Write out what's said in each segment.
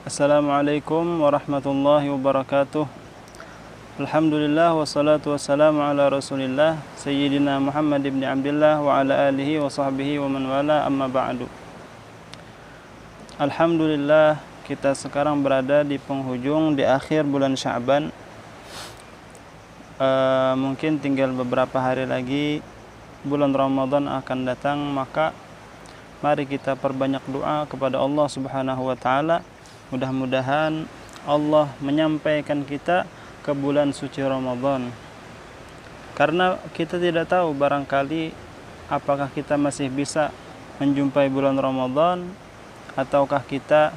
Assalamualaikum warahmatullahi wabarakatuh. Alhamdulillah wassalatu wassalamu ala Rasulillah Sayyidina Muhammad ibn Abdullah wa ala alihi wa sahbihi wa man wala, amma ba'du. Alhamdulillah, kita sekarang berada di penghujung, di akhir bulan Sya'ban. Mungkin tinggal beberapa hari lagi bulan Ramadan akan datang, maka mari kita perbanyak doa kepada Allah Subhanahu wa taala. Mudah-mudahan Allah menyampaikan kita ke bulan suci Ramadan. Karena kita tidak tahu, barangkali apakah kita masih bisa menjumpai bulan Ramadan, ataukah kita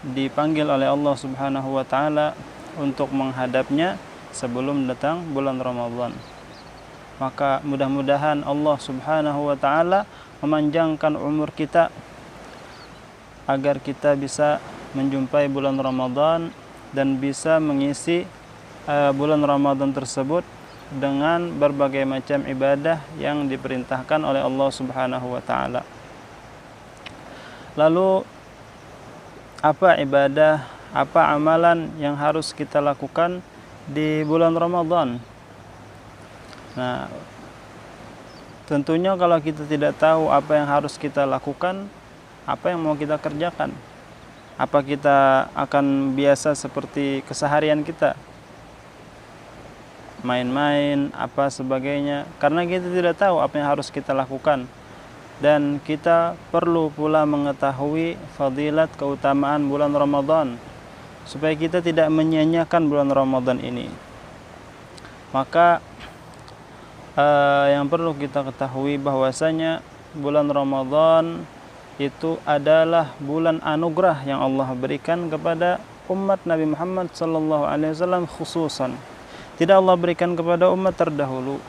dipanggil oleh Allah Subhanahu wa taala untuk menghadapnya sebelum datang bulan Ramadan. Maka mudah-mudahan Allah Subhanahu wa taala memanjangkan umur kita agar kita bisa menjumpai bulan Ramadan dan bisa mengisi bulan Ramadan tersebut dengan berbagai macam ibadah yang diperintahkan oleh Allah Subhanahu wa taala. Lalu apa ibadah, apa amalan yang harus kita lakukan di bulan Ramadan? Nah, tentunya kalau kita tidak tahu apa yang harus kita lakukan, apa yang mau kita kerjakan? Apa kita akan biasa seperti keseharian kita, main-main, apa sebagainya? Karena kita tidak tahu apa yang harus kita lakukan. Dan kita perlu pula mengetahui fadilat, keutamaan bulan Ramadan, supaya kita tidak menyia-nyiakan bulan Ramadan ini. Maka yang perlu kita ketahui bahwasanya bulan Ramadan itu adalah bulan anugerah yang Allah berikan kepada umat Nabi Muhammad SAW khususan. Tidak Allah berikan kepada umat terdahulu.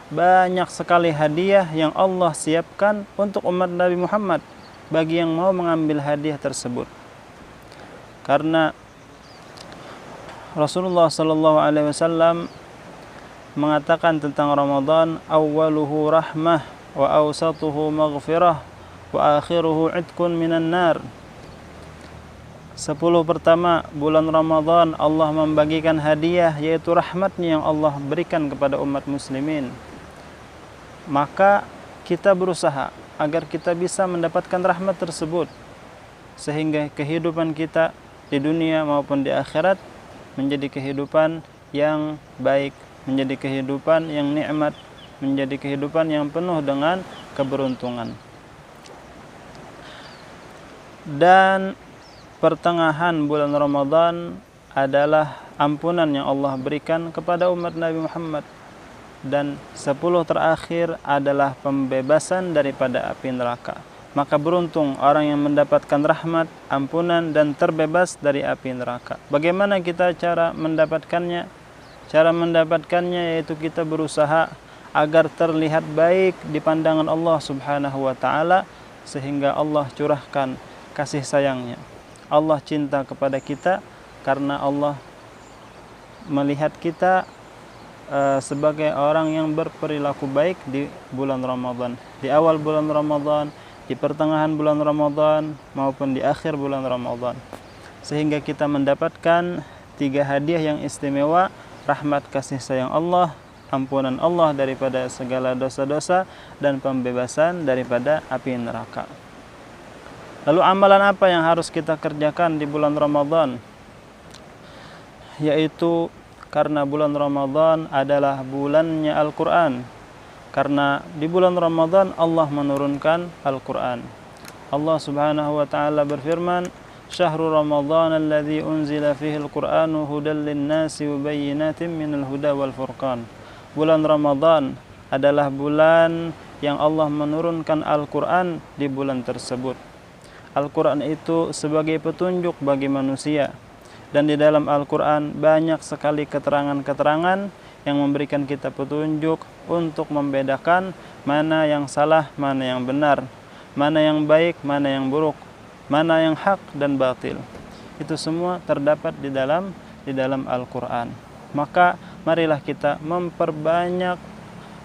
Banyak sekali hadiah yang Allah siapkan untuk umat Nabi Muhammad bagi yang mau mengambil hadiah tersebut. Karena Rasulullah SAW mengatakan tentang Ramadan, awwaluhu rahmah wa awsatuhu maghfirah wa akhiruhu idkun minan nar. 10 pertama bulan Ramadan Allah membagikan hadiah, yaitu rahmatnya yang Allah berikan kepada umat muslimin. Maka kita berusaha agar kita bisa mendapatkan rahmat tersebut, sehingga kehidupan kita di dunia maupun di akhirat menjadi kehidupan yang baik, menjadi kehidupan yang nikmat, menjadi kehidupan yang penuh dengan keberuntungan. Dan pertengahan bulan Ramadan adalah ampunan yang Allah berikan kepada umat Nabi Muhammad. Dan 10 terakhir adalah pembebasan daripada api neraka. Maka beruntung orang yang mendapatkan rahmat, ampunan, dan terbebas dari api neraka. Bagaimana kita cara mendapatkannya? Cara mendapatkannya yaitu kita berusaha agar terlihat baik di pandangan Allah Subhanahu wa taala, sehingga Allah curahkan kasih sayangnya. Allah cinta kepada kita karena Allah melihat kita sebagai orang yang berperilaku baik di bulan Ramadan, di awal bulan Ramadan, di pertengahan bulan Ramadan, maupun di akhir bulan Ramadan. Sehingga kita mendapatkan 3 hadiah yang istimewa: rahmat kasih sayang Allah, ampunan Allah daripada segala dosa-dosa, dan pembebasan daripada api neraka. Lalu amalan apa yang harus kita kerjakan di bulan Ramadan? Yaitu karena bulan Ramadan adalah bulannya Al-Quran. Karena di bulan Ramadan Allah menurunkan Al-Quran. Allah Subhanahu wa taala berfirman, "Syahrul Ramadan alladzi unzila fihi al-Qur'anu hudan lin-nasi wa bayyinatin minal huda wal furqan." Bulan Ramadan adalah bulan yang Allah menurunkan Al-Quran di bulan tersebut. Al-Quran itu sebagai petunjuk bagi manusia. Dan di dalam Al-Quran banyak sekali keterangan-keterangan yang memberikan kita petunjuk untuk membedakan mana yang salah, mana yang benar, mana yang baik, mana yang buruk, mana yang hak dan batil. Itu semua terdapat di dalam Al-Quran. Maka marilah kita memperbanyak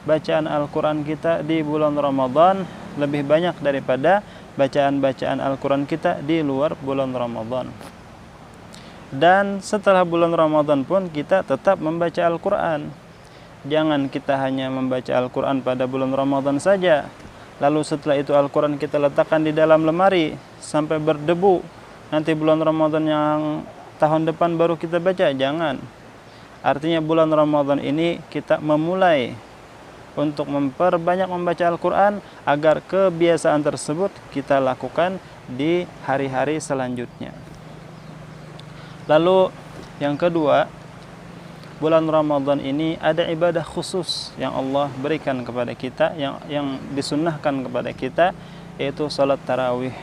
bacaan Al-Quran kita di bulan Ramadan lebih banyak daripada bacaan-bacaan Al-Quran kita di luar bulan Ramadan. Dan setelah bulan Ramadan pun kita tetap membaca Al-Quran. Jangan kita hanya membaca Al-Quran pada bulan Ramadan saja, lalu setelah itu Al-Quran kita letakkan di dalam lemari sampai berdebu. Nanti bulan Ramadan yang tahun depan baru kita baca. Jangan. Artinya bulan Ramadan ini kita memulai untuk memperbanyak membaca Al-Quran agar kebiasaan tersebut kita lakukan di hari-hari selanjutnya. Lalu yang kedua, bulan Ramadan ini ada ibadah khusus yang Allah berikan kepada kita, yang disunnahkan kepada kita, yaitu salat tarawih.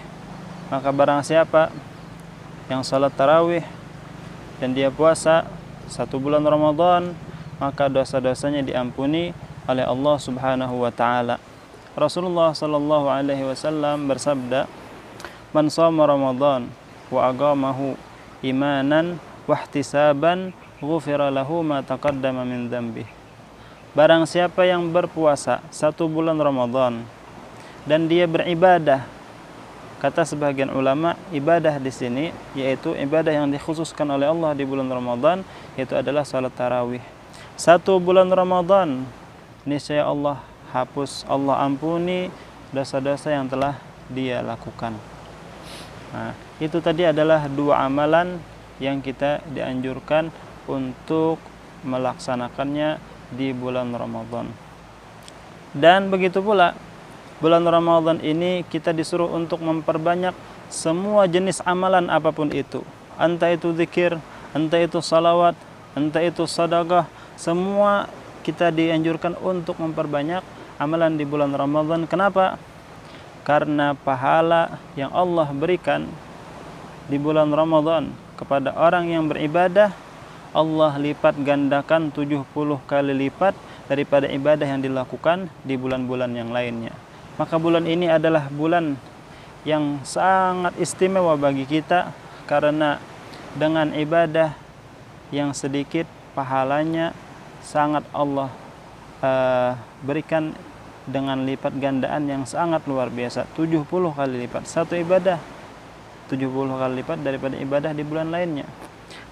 Maka barang siapa yang salat tarawih dan dia puasa 1 bulan Ramadan, maka dosa-dosanya diampuni oleh Allah Subhanahu wa taala. Rasulullah sallallahu alaihi wasallam bersabda, "Man shoma Ramadan wa aqamahu imanan wahtisaban ghufira lahu ma taqaddama min dzambih." Barang siapa yang berpuasa 1 bulan Ramadan dan dia beribadah, kata sebagian ulama, ibadah di sini yaitu ibadah yang dikhususkan oleh Allah di bulan Ramadan, yaitu adalah salat tarawih. 1 bulan Ramadan, niscaya Allah hapus, Allah ampuni dosa-dosa yang telah dia lakukan. Nah, itu tadi adalah 2 amalan yang kita dianjurkan untuk melaksanakannya di bulan Ramadan. Dan begitu pula bulan Ramadan ini kita disuruh untuk memperbanyak semua jenis amalan apapun itu. Entah itu zikir, entah itu salawat, entah itu sedekah, semua kita dianjurkan untuk memperbanyak amalan di bulan Ramadan. Kenapa? Karena pahala yang Allah berikan di bulan Ramadan kepada orang yang beribadah, Allah lipat gandakan 70 kali lipat daripada ibadah yang dilakukan di bulan-bulan yang lainnya. Maka bulan ini adalah bulan yang sangat istimewa bagi kita, karena dengan ibadah yang sedikit pahalanya sangat Allah berikan dengan lipat gandaan yang sangat luar biasa, 70 kali lipat. Satu ibadah 70 kali lipat daripada ibadah di bulan lainnya.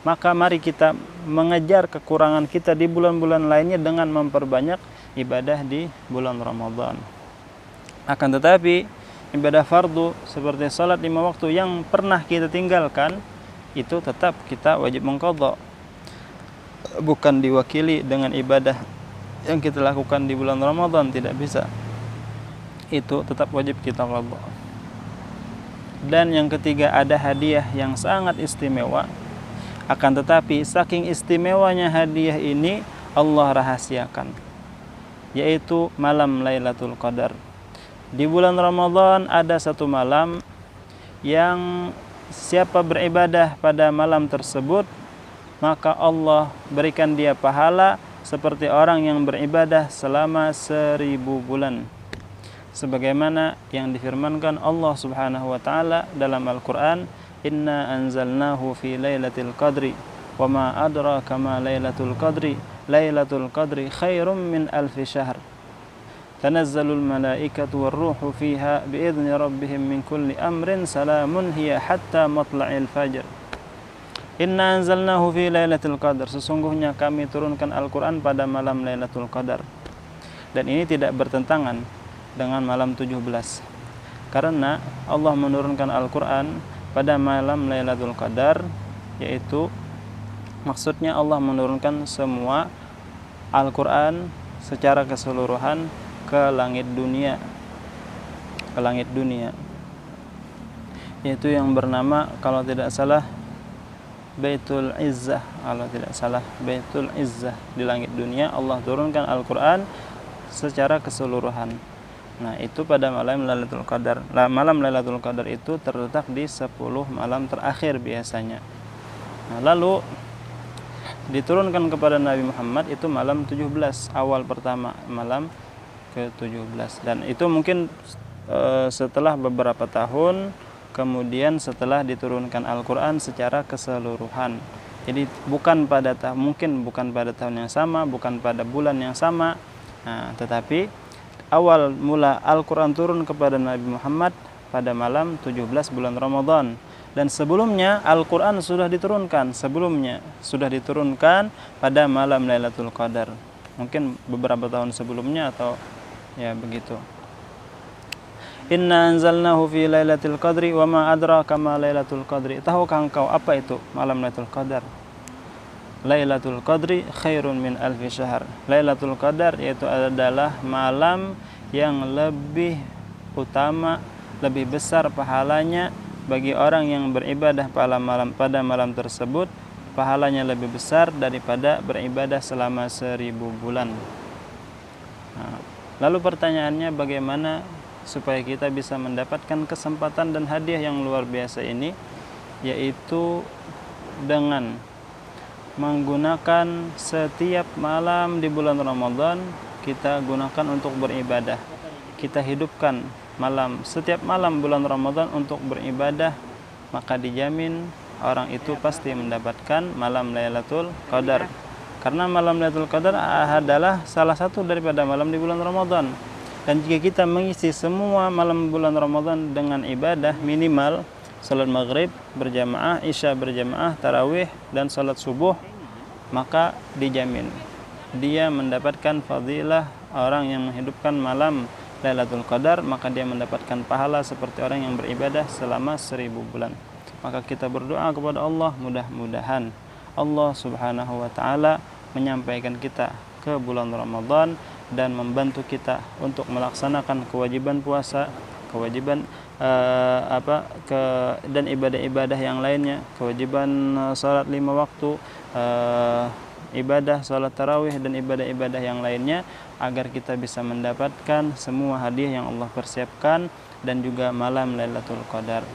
Maka mari kita mengejar kekurangan kita di bulan-bulan lainnya dengan memperbanyak ibadah di bulan Ramadan. Akan tetapi ibadah fardu seperti salat 5 waktu yang pernah kita tinggalkan, itu tetap kita wajib mengqadha. Bukan diwakili dengan ibadah yang kita lakukan di bulan Ramadan, tidak bisa. Itu tetap wajib kita qadha. Dan yang ketiga, ada hadiah yang sangat istimewa. Akan tetapi saking istimewanya hadiah ini Allah rahasiakan, yaitu malam Lailatul Qadar. Di bulan Ramadan ada 1 malam yang siapa beribadah pada malam tersebut, maka Allah berikan dia pahala seperti orang yang beribadah selama 1000 bulan. Sebagaimana yang difirmankan Allah Subhanahu wa taala dalam Al-Qur'an, "Inna anzalnahu fi lailatul qadri wa ma adraka ma lailatul qadri lailatul qadri khairum min alfi syahr tanazzalul malaikatu warruhu fiha biidzni rabbihim min kulli amrin salamun hiya hatta matla'il fajr." Inna anzalnahu fi lailatul qadar, sesungguhnya kami turunkan Al-Quran pada malam Lailatul Qadar. Dan ini tidak bertentangan dengan malam 17, karena Allah menurunkan Al-Quran pada malam Lailatul Qadar, yaitu maksudnya Allah menurunkan semua Al-Quran secara keseluruhan ke langit dunia, yaitu yang bernama, kalau tidak salah, Baitul Izzah, kalau tidak salah Baitul Izzah. Di langit dunia Allah turunkan Al-Quran secara keseluruhan. Nah, itu pada malam Lailatul Qadar. Malam Lailatul Qadar itu terletak di 10 malam terakhir biasanya. Nah, lalu diturunkan kepada Nabi Muhammad itu malam 17, awal pertama, malam ke-17. Dan itu mungkin setelah beberapa tahun kemudian setelah diturunkan Al-Quran secara keseluruhan. Jadi mungkin bukan pada tahun yang sama, bukan pada bulan yang sama. Nah, tetapi awal mula Al-Quran turun kepada Nabi Muhammad pada malam 17 bulan Ramadan. Dan sebelumnya Al-Quran sudah diturunkan, sebelumnya sudah diturunkan pada malam Lailatul Qadar. Mungkin beberapa tahun sebelumnya atau ya begitu. Inna anzalnahu fi lailatul qadri wa ma adraka ma lailatul qadri. Tahukah engkau apa itu malam Lailatul Qadar? Lailatul Qadri khairun min alfi syahr. Lailatul Qadar yaitu adalah malam yang lebih utama, lebih besar pahalanya bagi orang yang beribadah pada malam tersebut. Pahalanya lebih besar daripada beribadah selama 1000 bulan. Nah, lalu pertanyaannya, bagaimana supaya kita bisa mendapatkan kesempatan dan hadiah yang luar biasa ini? Yaitu dengan menggunakan setiap malam di bulan Ramadan kita gunakan untuk beribadah. Kita hidupkan setiap malam bulan Ramadan untuk beribadah, maka dijamin orang itu pasti mendapatkan malam Lailatul Qadar. Karena malam Lailatul Qadar adalah salah satu daripada malam di bulan Ramadan. Dan jika kita mengisi semua malam bulan Ramadan dengan ibadah, minimal salat maghrib berjamaah, isya berjamaah, tarawih dan salat subuh, maka dijamin dia mendapatkan fadilah orang yang menghidupkan malam Lailatul Qadar, maka dia mendapatkan pahala seperti orang yang beribadah selama 1000 bulan. Maka kita berdoa kepada Allah, mudah-mudahan Allah Subhanahu wa taala menyampaikan kita ke bulan Ramadan dan membantu kita untuk melaksanakan kewajiban puasa, kewajiban dan ibadah-ibadah yang lainnya, kewajiban salat 5 waktu, ibadah salat tarawih dan ibadah-ibadah yang lainnya, agar kita bisa mendapatkan semua hadiah yang Allah persiapkan dan juga malam Lailatul Qadar.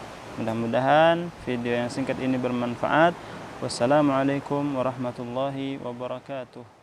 Mudah-mudahan video yang singkat ini bermanfaat. Wassalamualaikum warahmatullahi wabarakatuh.